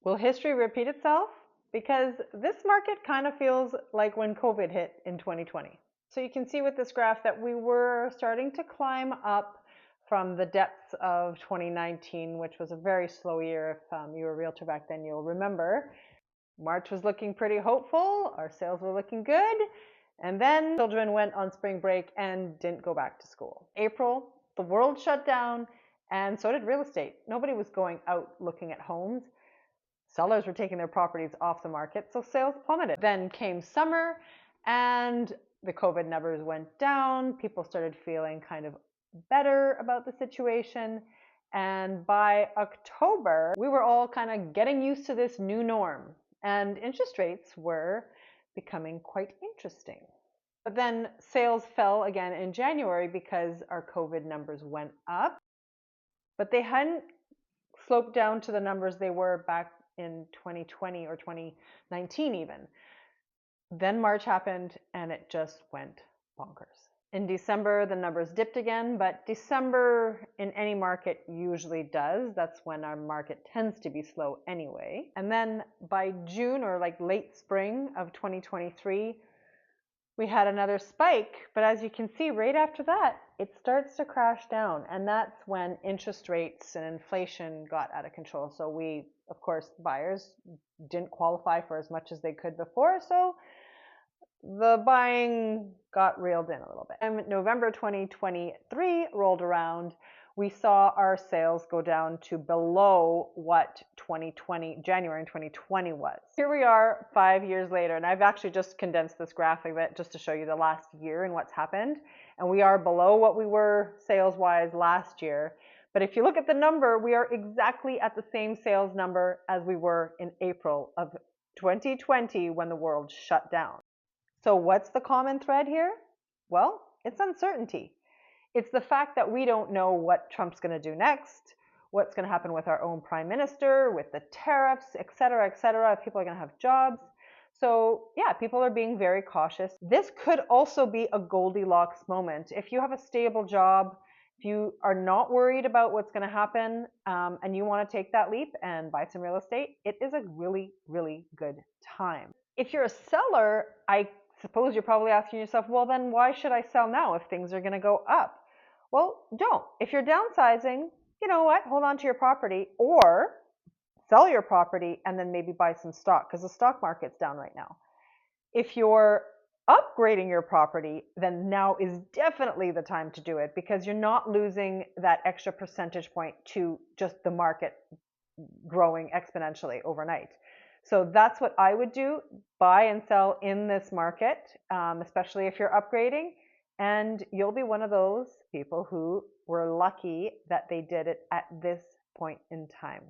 Will history repeat itself? Because this market kind of feels like when COVID hit in 2020. So you can see with this graph that we were starting to climb up from the depths of 2019, which was a very slow year. If you were a realtor back then, you'll remember. March was looking pretty hopeful. Our sales were looking good. And then children went on spring break and didn't go back to school. April, the world shut down, and so did real estate. Nobody was going out looking at homes. Sellers were taking their properties off the market, so sales plummeted. Then came summer, and the COVID numbers went down. People started feeling kind of better about the situation. And by October, we were all kind of getting used to this new norm, and interest rates were becoming quite interesting. But then sales fell again in January because our COVID numbers went up, but they hadn't sloped down to the numbers they were back in 2020 or 2019 even. Then March happened and it just went bonkers. In December, the numbers dipped again, but December in any market usually does. That's when our market tends to be slow anyway. And then by June or like late spring of 2023, we had another spike, but as you can see right after that, it starts to crash down, and that's when interest rates and inflation got out of control. So we, of course, buyers didn't qualify for as much as they could before, so the buying got reeled in a little bit. And November 2023 rolled around, we saw our sales go down to below what January 2020 was. Here we are 5 years later, and I've actually just condensed this graphic a bit just to show you the last year and what's happened. And we are below what we were sales-wise last year. But if you look at the number, we are exactly at the same sales number as we were in April of 2020 when the world shut down. So what's the common thread here? Well, it's uncertainty. It's the fact that we don't know what Trump's going to do next, what's going to happen with our own prime minister, with the tariffs, et cetera, if people are going to have jobs. So yeah, people are being very cautious. This could also be a Goldilocks moment. If you have a stable job, if you are not worried about what's going to happen, and you want to take that leap and buy some real estate, it is a really, really good time. If you're a seller, I suppose you're probably asking yourself, well, then why should I sell now if things are going to go up? Well, don't. If you're downsizing, you know what? Hold on to your property or sell your property and then maybe buy some stock because the stock market's down right now. If you're upgrading your property, then now is definitely the time to do it because you're not losing that extra percentage point to just the market growing exponentially overnight. So that's what I would do, buy and sell in this market, especially if you're upgrading, and you'll be one of those people who were lucky that they did it at this point in time.